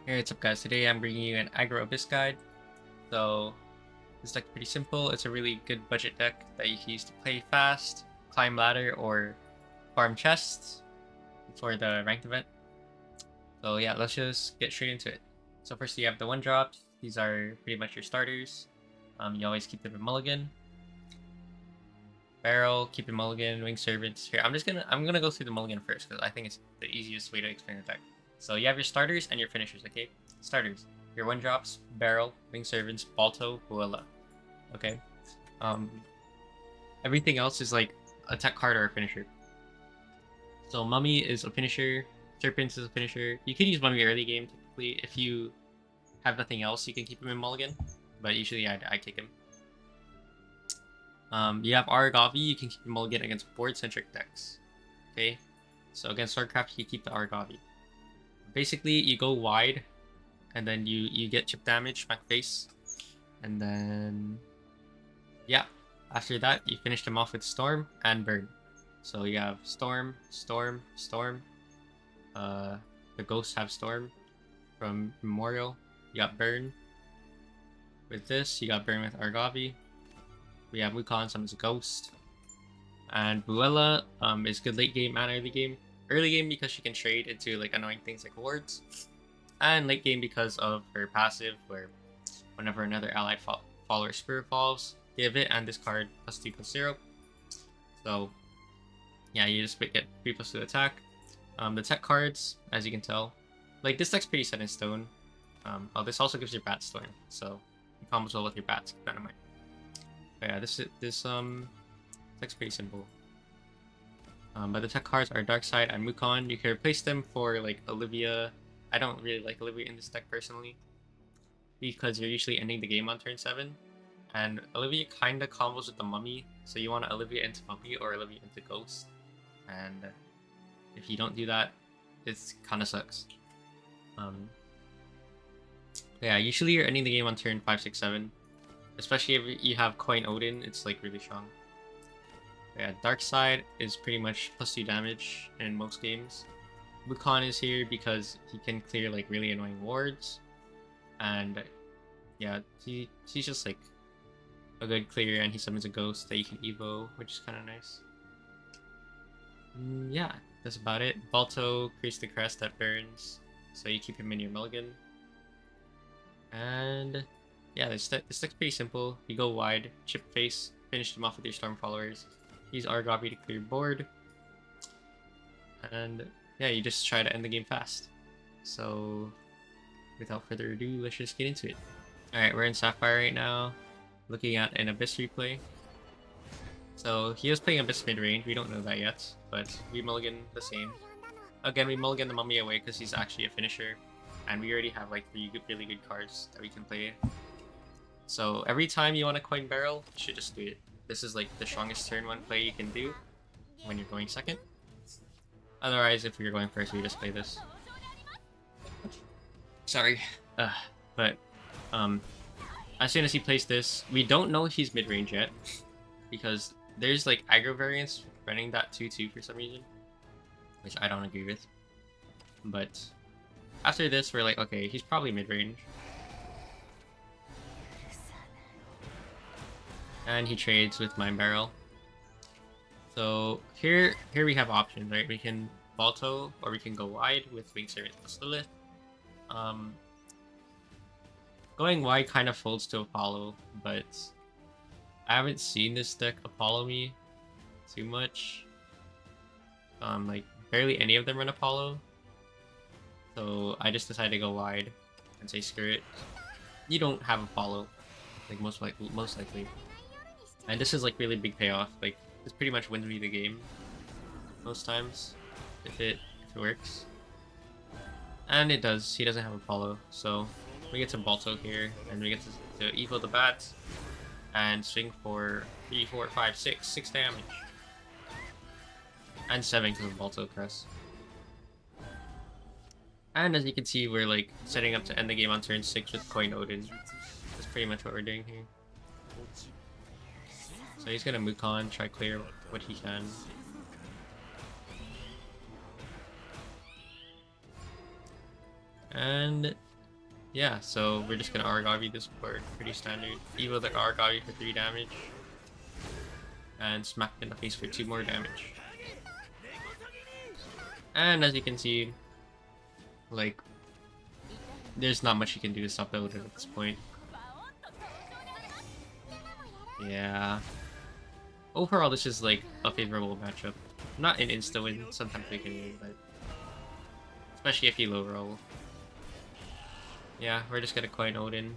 Hey, what's up guys? Today I'm bringing you an Aggro Abyss guide. So this deck's pretty simple. It's a really good budget deck that you can use to play fast, climb ladder, or farm chests for the ranked event. So yeah, let's just get straight into it. So first you have the 1-drops. These are pretty much your starters. You always keep them in mulligan. Barrel, keep in mulligan, wing servants. Here, I'm gonna go through the mulligan first because I think it's the easiest way to explain the deck. So you have your starters and your finishers, okay? Starters. Your 1-drops, barrel, wing servants, balto, buella. Okay. Um Everything else is like a tech card or a finisher. So mummy is a finisher, serpents is a finisher. You can use mummy early game typically. If you have nothing else, you can keep him in mulligan. But usually I take him. You have Aragavi, you can keep him mulligan against board-centric decks. Okay? So against Swordcraft, you keep the Aragavi. Basically, you go wide, and then you get chip damage, back face. And then, yeah. After that, you finish them off with Storm and Burn. So you have Storm, Storm, Storm. The Ghosts have Storm from Memorial. You got Burn. With this, you got Burn with Argavi. We have Wukong summons a Ghost. And Buella is good late game and early game. Early game because she can trade into like annoying things like wards. And late game because of her passive where whenever another allied follower spirit falls, give it and discard +2/+0. So yeah, you just get 3/2 attack. The tech cards, as you can tell, like this deck's pretty set in stone. This also gives you Bat Storm, so it combos well with your bats, keep that in mind. But yeah, this deck's pretty simple. But the tech cards are Dark Side and Mukon. You can replace them for like Olivia. I don't really like Olivia in this deck personally, because you're usually ending the game on turn 7. And Olivia kinda combos with the Mummy, so you want to Olivia into Mummy or Olivia into Ghost. And if you don't do that, it kinda sucks. Yeah, usually you're ending the game on turn 5, 6, 7. Especially if you have Coin Odin, it's like really strong. Yeah, Dark Side is pretty much +2 damage in most games. Wukong is here because he can clear like really annoying wards. And yeah, he's just like a good clear, and he summons a ghost that you can evo, which is kind of nice. Yeah, that's about it. Balto creates the crest that burns, so you keep him in your mulligan. And yeah, this deck's pretty simple. You go wide, chip face, finish them off with your storm followers. Use Argavi to clear board. And yeah, you just try to end the game fast. So without further ado, let's just get into it. Alright, we're in Sapphire right now, looking at an Abyss replay. So he was playing Abyss mid-range, we don't know that yet, but we mulligan the same. Again, we mulligan the Mummy away because he's actually a finisher, and we already have like 3 really good cards that we can play. So every time you want to coin barrel, you should just do it. This is like the strongest turn 1 play you can do when you're going second. Otherwise, if you're going first, you just play this. Sorry. But as soon as he plays this, we don't know he's mid-range yet, because there's like aggro variants running that 2/2 for some reason, which I don't agree with. But after this, we're like, okay, he's probably mid-range. And he trades with Mind Barrel. So here we have options, right? We can Balto, or we can go wide with Wing Servant plus Lilith. Going wide kind of folds to Apollo, but I haven't seen this deck Apollo me too much. Like barely any of them run Apollo. So I just decided to go wide and say screw it. You don't have Apollo, like most likely. And this is like really big payoff. Like this pretty much wins me the game most times if it works. And it does. He doesn't have Apollo, so we get to Balto here, and we get to evo the bats and swing for 3, 4, 5, 6 damage. And 7 because of Balto Crest. And as you can see, we're like setting up to end the game on turn 6 with Coin Odin. That's pretty much what we're doing here. So he's gonna Mukon, try clear what he can. And yeah, so we're just gonna Argavi this board, pretty standard. Evo the Argavi for 3 damage, and smack in the face for 2 more damage. And as you can see, like, there's not much you can do to stop the Odin at this point. Yeah. Overall, this is like a favorable matchup. Not an insta-win, sometimes we can win, but especially if you low roll. Yeah, we're just gonna coin Odin,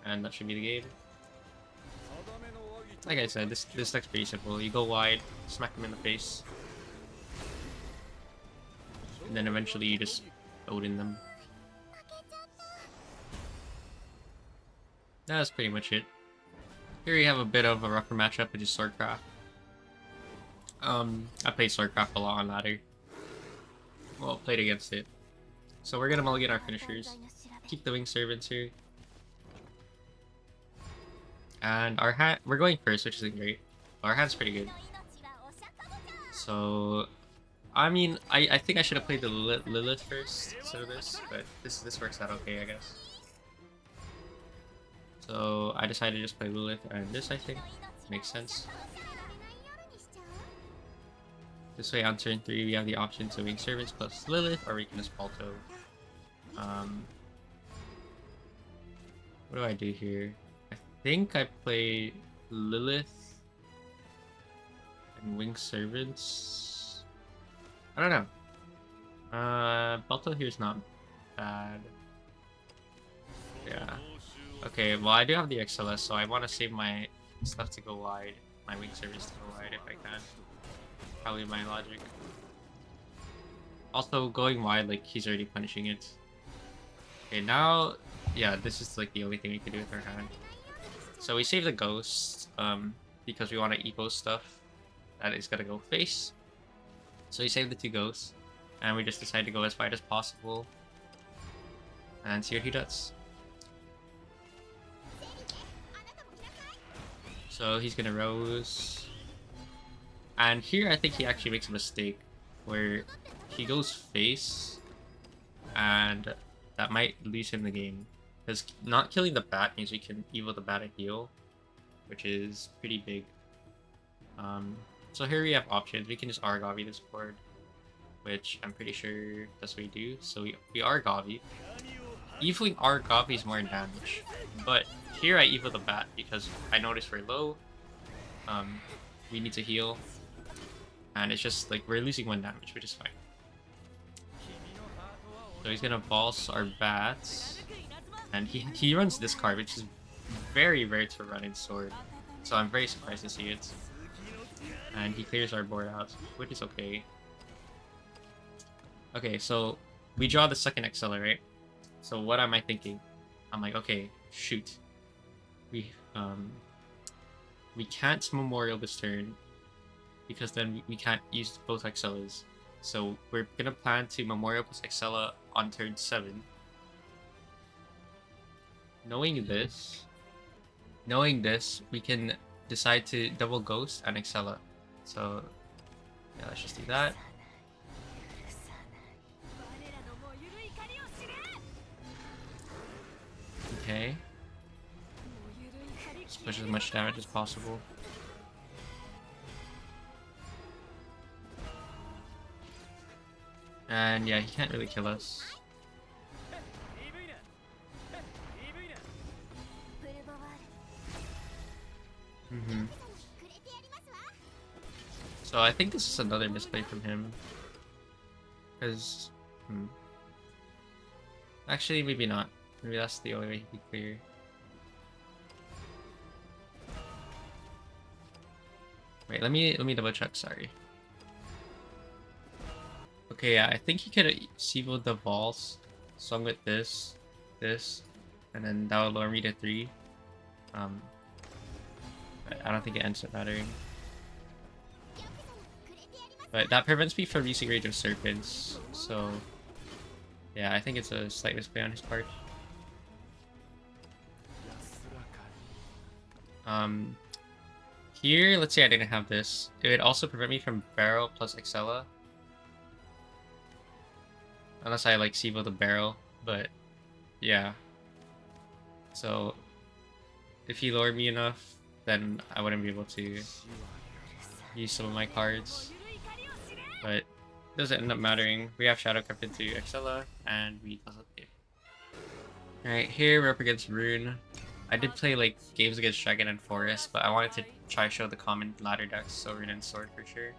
and that should be the game. Like I said, this deck's pretty simple. You go wide, smack them in the face, and then eventually you just Odin them. That's pretty much it. Here you have a bit of a rougher matchup, which is Swordcraft. I played Swordcraft a lot on ladder. Well, played against it. So we're gonna mulligan our finishers. Keep the Winged Servants here. And our hand, we're going first, which isn't great. Our hand's pretty good. So, I mean, I think I should have played the Lilith first instead of this, but this works out okay, I guess. So I decided to just play Lilith and this, I think makes sense. This way on turn 3 we have the option to Winged Servants plus Lilith, or we can just Balto. What do I do here? I think I play Lilith and Winged Servants. I don't know. Balto here is not bad. Yeah. Okay, well I do have the XLS, so I want to save my stuff to go wide. My Winged Servants to go wide if I can. Probably my logic. Also, going wide, like, he's already punishing it. Okay, now, yeah, this is like the only thing we can do with our hand. So we save the ghost, because we want to evo stuff that is gonna go face. So we save the 2 ghosts, and we just decide to go as wide as possible and see what he does. So he's gonna Rose. And here I think he actually makes a mistake where he goes face, and that might lose him the game. Because not killing the bat means we can evo the bat and heal, which is pretty big. So here we have options. We can just Argavi this board, which I'm pretty sure that's what we do. So we Argavi. Evoing Argavi is more damage, but here I evo the bat because I noticed we're low. We need to heal. And it's just like we're losing 1 damage, which is fine. So he's gonna boss our bats, and he runs this card, which is very rare to run in Sword. So I'm very surprised to see it. And he clears our board out, which is okay. Okay, so we draw the second Excella, right? So what am I thinking? I'm like, okay, shoot. We can't Memorial this turn, because then we can't use both Excellas. So we're gonna plan to Memorial plus Excella on turn 7. Knowing this, we can decide to double Ghost and Excella. So yeah, let's just do that. Okay. Just push as much damage as possible. And yeah, he can't really kill us. So I think this is another misplay from him. Because... Actually, maybe not. Maybe that's the only way he could clear. Wait, let me double check, sorry. Okay, yeah, I think he could have Sevoed the Vaults. So I'm with this, and then that will lower me to 3. But I don't think it ends up mattering. But that prevents me from using Rage of Serpents, so yeah, I think it's a slight misplay on his part. Here, let's say I didn't have this. It would also prevent me from Barrel plus Excella. Unless I like Sevo the Barrel, but yeah. So if he lowered me enough, then I wouldn't be able to use some of my cards. But it doesn't end up mattering. We have Shadowverse into Excella, and we puzzle game. Alright, here we're up against Rune. I did play like games against Dragon and Forest, but I wanted to try show the common ladder decks, so Rune and Sword for sure.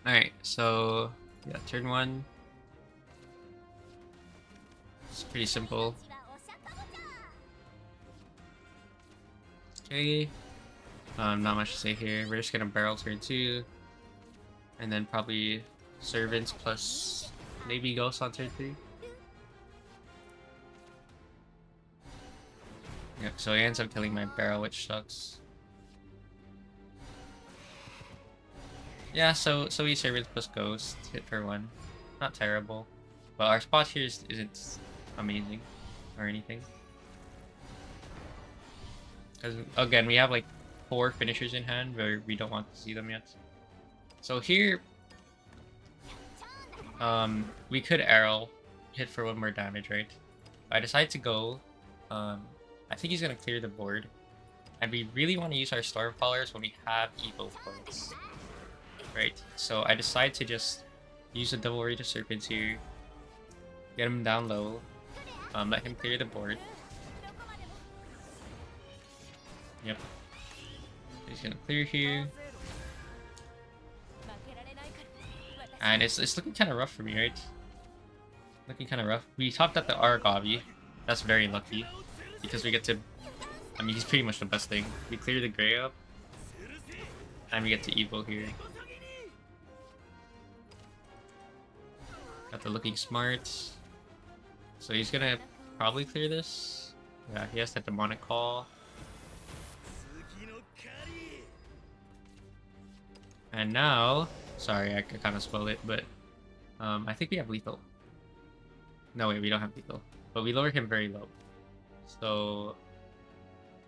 Alright, so yeah, turn 1. It's pretty simple. Okay. Not much to say here. We're just gonna barrel turn 2. And then probably Servants plus maybe Ghost on turn 3. Yep, so he ends up killing my barrel, which sucks. Yeah, so we Servants plus Ghost, hit for 1. Not terrible. But our spot here isn't amazing or anything. Because again, we have like 4 finishers in hand where we don't want to see them yet. So here, we could arrow, hit for 1 more damage, right? I decide to go. I think he's gonna clear the board, and we really want to use our Stormfallers when we have Evo points, right? So I decide to just use a Double Rage of Serpents here, get him down low, let him clear the board. Yep. He's gonna clear here. And it's looking kind of rough for me, right? Looking kind of rough. We topped at the Argavi. That's very lucky. Because we get to... I mean, he's pretty much the best thing. We clear the Grey up. And we get to Evo here. Got the Looking Smart. So he's gonna probably clear this. Yeah, he has that Demonic Call. And now... Sorry, I kind of spoiled it, but... I think we have Lethal. No, wait, we don't have Lethal. But we lower him very low. So...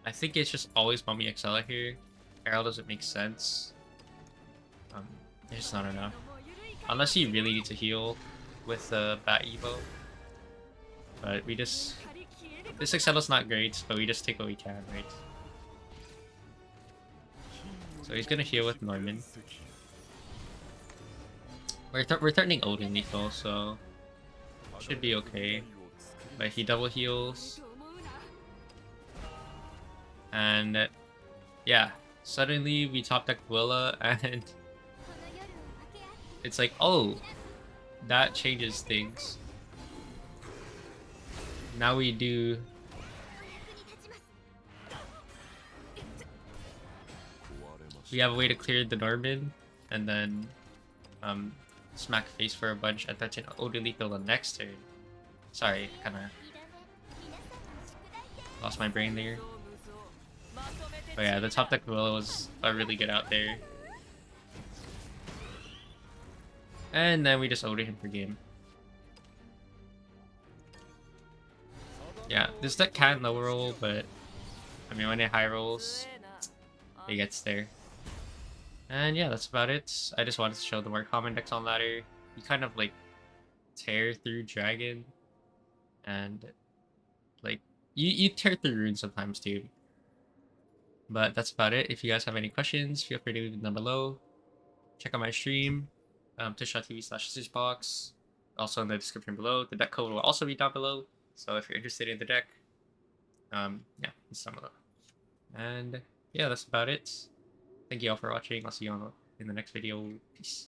I think it's just always Mummy Excella here. Arrow doesn't make sense. It's just not enough. Unless you really need to heal with the Bat Evo. But we just... This Excella's not great, but we just take what we can, right? So he's gonna heal with Norman. We're threatening Odin lethal, so should be okay. But he double heals. And yeah, suddenly we top deck Willa, and it's like, oh, that changes things. Now we do... We have a way to clear the Norman, and then smack face for a bunch and touch an Odin lethal the next turn. Sorry, kinda lost my brain there. But yeah, the top deck Willa was a really good out there. And then we just Odin him for game. Yeah, this deck can low roll, but I mean when it high rolls, it gets there. And yeah, that's about it. I just wanted to show the more common decks on ladder. You kind of like tear through Dragon, and like you tear through Rune sometimes too. But that's about it. If you guys have any questions, feel free to leave them down below. Check out my stream, twitch.tv/scissorbox. Also in the description below. The deck code will also be down below. So if you're interested in the deck, yeah, it's down below. And yeah, that's about it. Thank you all for watching. I'll see you in the next video. Peace.